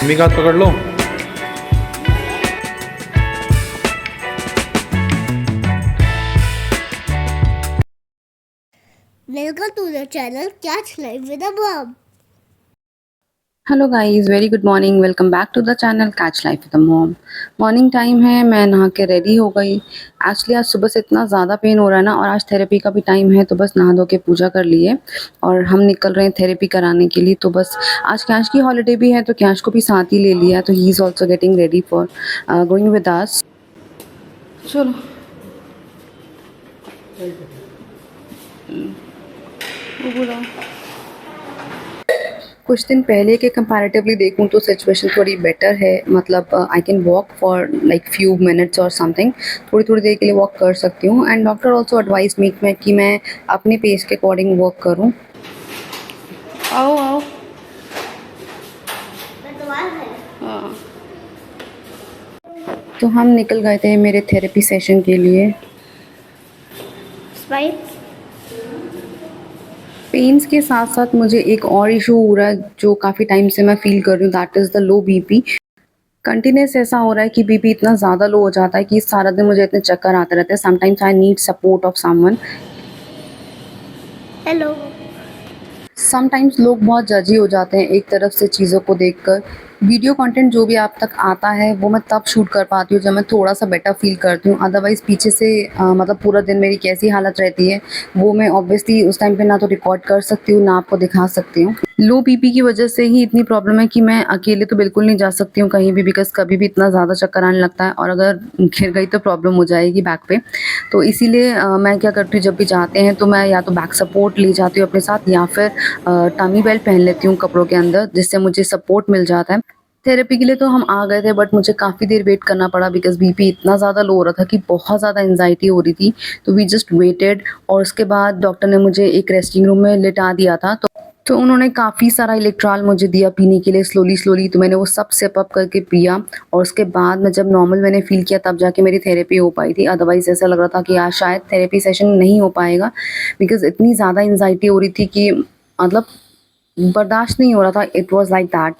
Mummy का हाथ पकड़ लो। Welcome to the channel Catch Life with a Mom. Hello guys, very good morning. Welcome back to the channel catch life with the mom. Morning time है, मैं नहा के ready हो गई। एक्चुअली आज सुबह से इतना ज़्यादा पेन हो रहा है ना, और आज थेरेपी का भी टाइम है, तो बस नहा धो के पूजा कर लिए और हम निकल रहे हैं थेरेपी कराने के लिए। तो बस आज कैश की हॉलीडे भी है, तो कैश को भी साथ ही ले लिया, तो he is also getting ready for going with us. चलो वो बोला कुछ दिन पहले के कंपैरेटिवली देखूं तो सिचुएशन थोड़ी बेटर है। मतलब I can walk for like few minutes और समथिंग, थोड़ी थोड़ी देर के लिए वॉक कर सकती हूँ। एंड डॉक्टर ऑल्सो एडवाइस मी मैं कि मैं अपने पेस के अकॉर्डिंग वॉक करूँ। आओ आओ। हाँ, तो हम निकल गए थे मेरे थेरेपी सेशन के लिए। Spike. पेन्स के साथ साथ मुझे एक और इशू हो रहा है जो काफ़ी टाइम से मैं फील कर रही हूँ, that is the low BP. Continuous ऐसा हो रहा है कि बीपी इतना ज़्यादा लो हो जाता है कि सारा दिन मुझे इतने चक्कर आते रहते हैं। Sometimes I need support of someone. Hello. Sometimes लोग बहुत जजी हो जाते हैं एक तरफ से चीज़ों को देखकर। वीडियो कंटेंट जो भी आप तक आता है वो मैं तब शूट कर पाती हूँ जब मैं थोड़ा सा बेटर फील करती हूँ। अदरवाइज़ पीछे से मतलब पूरा दिन मेरी कैसी हालत रहती है वो मैं ऑब्वियसली उस टाइम पे ना तो रिकॉर्ड कर सकती हूँ ना आपको दिखा सकती हूँ। लो बीपी की वजह से ही इतनी प्रॉब्लम है कि मैं अकेले तो बिल्कुल नहीं जा सकती हूँ कहीं भी, बिकॉज़ कभी भी इतना ज़्यादा चक्कर आने लगता है और अगर गिर गई तो प्रॉब्लम हो जाएगी बैक पे। तो इसीलिए मैं क्या करती हूँ, जब भी जाते हैं तो मैं या तो बैक सपोर्ट ले जाती हूँ अपने साथ, या फिर टमी बेल्ट पहन लेती हूँ कपड़ों के अंदर, जिससे मुझे सपोर्ट मिल जाता है। थेरेपी के लिए तो हम आ गए थे, बट मुझे काफ़ी देर वेट करना पड़ा बिकॉज़ बीपी इतना ज़्यादा लो हो रहा था कि बहुत ज़्यादा एंग्ज़ायटी हो रही थी। तो वी जस्ट वेटेड और उसके बाद डॉक्टर ने मुझे एक रेस्टिंग रूम में लिटा दिया था। तो उन्होंने काफ़ी सारा इलेक्ट्रॉल मुझे दिया पीने के लिए स्लोली, तो मैंने वो सब सिप अप करके पिया और उसके बाद मैं जब नॉर्मल मैंने फ़ील किया तब जाके मेरी थेरेपी हो पाई थी। अदरवाइज़ ऐसा लग रहा था कि आज शायद थेरेपी सेशन नहीं हो पाएगा, बिकॉज़ इतनी ज़्यादा एंग्ज़ायटी हो रही थी कि मतलब बर्दाश्त नहीं हो रहा था। It was like that.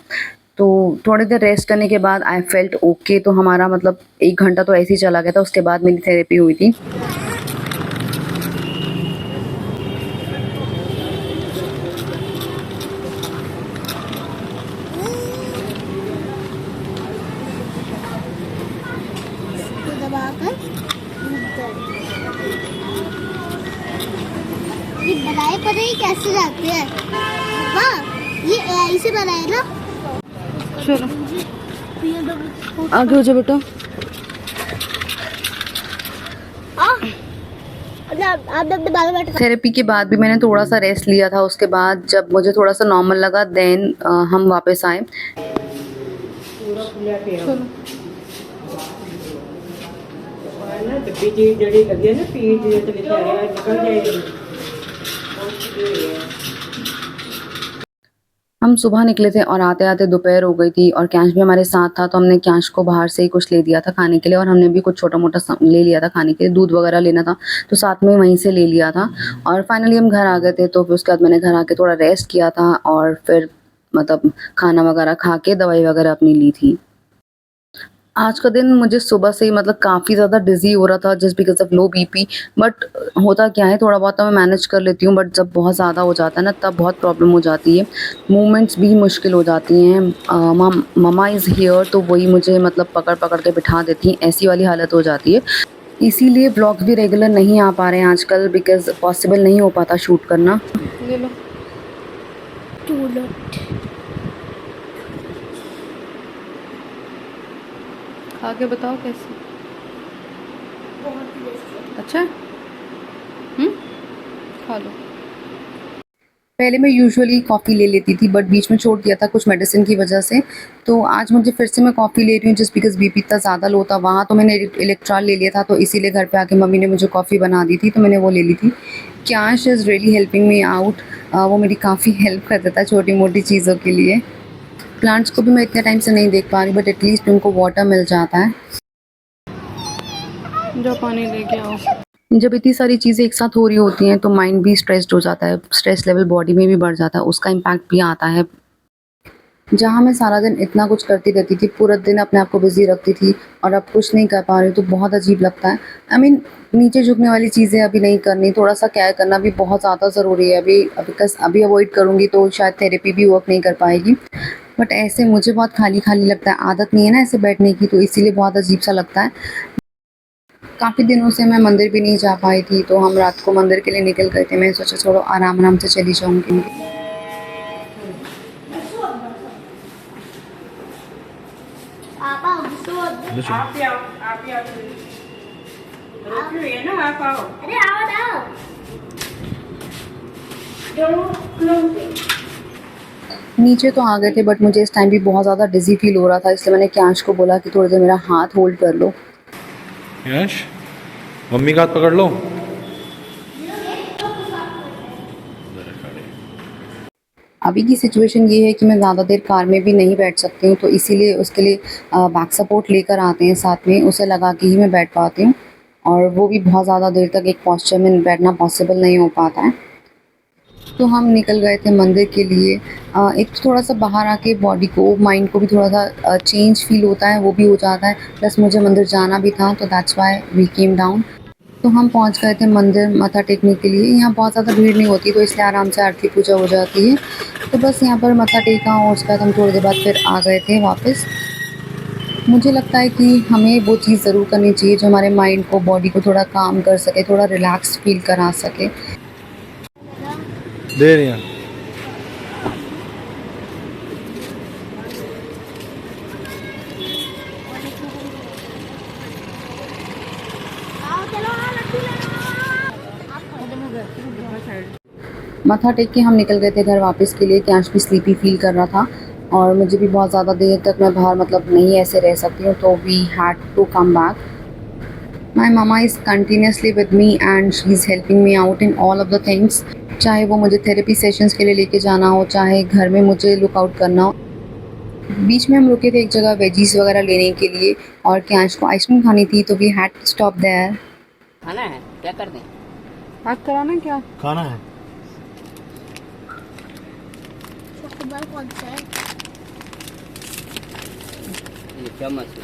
तो थोड़ी देर रेस्ट करने के बाद आई फेल्ट ओके, तो हमारा मतलब 1 घंटा तो ऐसे ही चला गया था। उसके बाद मेरी थेरेपी हुई थी। तो दबाकर ये बनाए पता ही कैसे जाते हैं। वाह, ये AI से बनाए ना। चलो आगे हो जाओ बेटा। आप अपने बाल बैठ। थेरेपी के बाद भी मैंने थोड़ा सा रेस्ट लिया था। उसके बाद जब मुझे थोड़ा सा नॉर्मल लगा देन हम वापस आए। हम सुबह निकले थे और आते-आते दोपहर हो गई थी और कैश भी हमारे साथ था, तो हमने कैश को बाहर से ही कुछ ले दिया था खाने के लिए और हमने भी कुछ छोटा-मोटा ले लिया था खाने के लिए। दूध वगैरह लेना था, तो साथ में वहीं से ले लिया था और फाइनली हम घर आ गए थे। तो फिर उसके बाद मैंने घर आके थोड़ा रेस्ट किया था और फिर मतलब खाना वगैरह खा के दवाई वगैरह अपनी ली थी। आज का दिन मुझे सुबह से ही मतलब काफ़ी ज़्यादा डिज़ी हो रहा था just because of low BP. But होता क्या है, थोड़ा बहुत तो मैं मैनेज कर लेती हूँ, बट जब बहुत ज़्यादा हो जाता है ना तब बहुत प्रॉब्लम हो जाती है। मूवमेंट्स भी मुश्किल हो जाती हैं। मम्मा इज़ हियर, तो वही मुझे मतलब पकड़-पकड़ के बिठा देती हैं, ऐसी वाली हालत हो जाती है। इसीलिए व्लॉग्स भी रेगुलर नहीं आ पा रहे हैं आजकल, बिकॉज़ पॉसिबल नहीं हो पाता शूट करना। ले लो। खा के बताओ कैसे। अच्छा है? खा लो। पहले मैं यूजुअली कॉफ़ी ले लेती थी, बट बीच में छोड़ दिया था कुछ मेडिसिन की वजह से। तो आज मुझे फिर से मैं कॉफ़ी ले रही हूँ जस्ट बिकॉज़ बीपी इतना ज़्यादा लो था। वहाँ तो मैंने इलेक्ट्रॉल ले लिया था, तो इसीलिए घर पे आके मम्मी ने मुझे कॉफ़ी बना दी थी, तो मैंने वो ले ली थी। Cash is really helping me out. वो मेरी काफ़ी हेल्प कर देता है छोटी-मोटी चीज़ों के लिए। प्लांट्स को भी मैं इतने टाइम से नहीं देख पा रही, बट एटलीस्ट उनको वाटर मिल जाता है। जाओ पानी लेके आओ। जब इतनी सारी चीज़ें एक साथ हो रही होती हैं तो माइंड भी स्ट्रेस्ड हो जाता है, स्ट्रेस लेवल बॉडी में भी बढ़ जाता है, उसका इम्पैक्ट भी आता है। जहाँ मैं सारा दिन इतना कुछ करती रहती थी, पूरा दिन अपने आप को बिज़ी रखती थी और अब कुछ नहीं कर पा रही हूँ, तो बहुत अजीब लगता है। आई मीन नीचे झुकने वाली चीज़ें अभी नहीं करनी, थोड़ा-सा केयर करना भी बहुत ज़्यादा ज़रूरी है अभी, बिकॉज़ अभी अवॉइड करूँगी तो शायद थेरेपी भी वर्क नहीं कर पाएगी। बट ऐसे मुझे बहुत खाली-खाली लगता है, आदत नहीं है ना ऐसे बैठने की, तो इसीलिए बहुत अजीब-सा लगता है। काफ़ी दिनों से मैं मंदिर भी नहीं जा पाई थी, तो हम रात को मंदिर के लिए निकल गए थे। मैंने सोचा थोड़ा आराम-आराम से चली जाऊँगी। पापा गुस्सा आप आओ रोक रही है ना आप आओ अरे आओ आओ नीचे तो आ गए थे बट मुझे इस टाइम भी बहुत ज़्यादा डिज़ी फ़ील हो रहा था, इसलिए मैंने क्यांश को बोला कि थोड़ी देर मेरा हाथ होल्ड कर लो। यश मम्मी का हाथ पकड़ लो। अभी की सिचुएशन ये है कि मैं ज़्यादा देर कार में भी नहीं बैठ सकती हूँ, तो इसीलिए उसके लिए बैक सपोर्ट लेकर आते हैं साथ में, उसे लगा के ही मैं बैठ पाती हूँ और वो भी बहुत ज़्यादा देर तक एक पोस्चर में बैठना पॉसिबल नहीं हो पाता है। तो हम निकल गए थे मंदिर के लिए। एक तो थोड़ा-सा बाहर आके बॉडी को, माइंड को भी थोड़ा-सा चेंज फ़ील होता है, वो भी हो जाता है। प्लस मुझे मंदिर जाना भी था, तो that's why we came down. तो हम पहुंच गए थे मंदिर मत्था टेकने के लिए। यहाँ बहुत ज़्यादा भीड़ नहीं होती, तो इसलिए आराम से आरती पूजा हो जाती है। तो बस यहाँ पर मत्था टेका और उसके बाद हम थोड़ी देर बाद फिर आ गए थे वापस। मुझे लगता है कि हमें वो चीज़ ज़रूर करनी चाहिए जो हमारे माइंड को, बॉडी को थोड़ा काम कर सके, थोड़ा रिलैक्स फ़ील करा सके। दे रही हैं। आओ चलो लड्डू ले मत्था टेक के हम निकल गए थे घर वापस के लिए। क्यांश भी स्लीपी फ़ील कर रहा था और मुझे भी बहुत ज़्यादा देर तक मैं बाहर मतलब नहीं ऐसे रह सकती हूँ, तो we had to come back. My mama is continuously with me and she is helping me out in all of the things. चाहे वो मुझे थेरेपी सेशंस के लिए लेके जाना हो, चाहे घर में मुझे लुक आउट करना हो। बीच में हम रुके थे एक जगह वेजीज़ वगैरह लेने के लिए और क्यांश को आइसक्रीम खानी थी, तो we had to stop there. खाना है क्या कर दें बात कराना क्या? खाना है। चॉकबार कौन सा है ये क्या मछली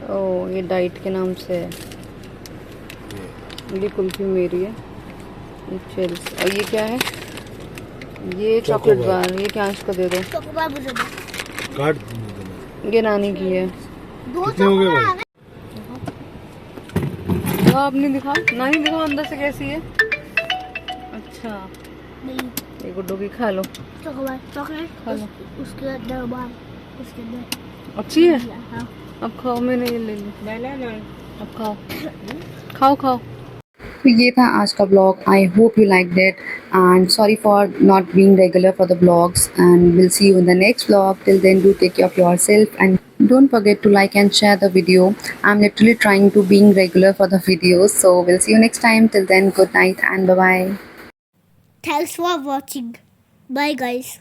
ओह, ये डाइट के नाम से है। ये कुल्फी मेरी है, ये चिल्स। और ये क्या है? ये चॉकलेट बार। ये क्यांश को दे दो। चॉकबार मुझे दो काट ये नानी की है। दो कितने हो गए चॉकबार भाई? तो आपने दिखा, नहीं दिखा अंदर से कैसी है। अच्छा, नहीं ये गुड्डू की खा लो। चॉकबार चॉकलेट खा लो। उसके अंदर बार उसके अंदर अच्छी है। हाँ अब खाओ, मैंने ये ले ली। ले अब खाओ खाओ खाओ। तो ये था आज का blog. I hope you liked it and sorry for not being regular for the blogs and will see you in the next blog. Till then do take care of yourself and don't forget to like and share the video. I'm literally trying to being regular for the videos, so we'll see you next time. Till then, good night and bye bye. Thanks for watching. Bye guys.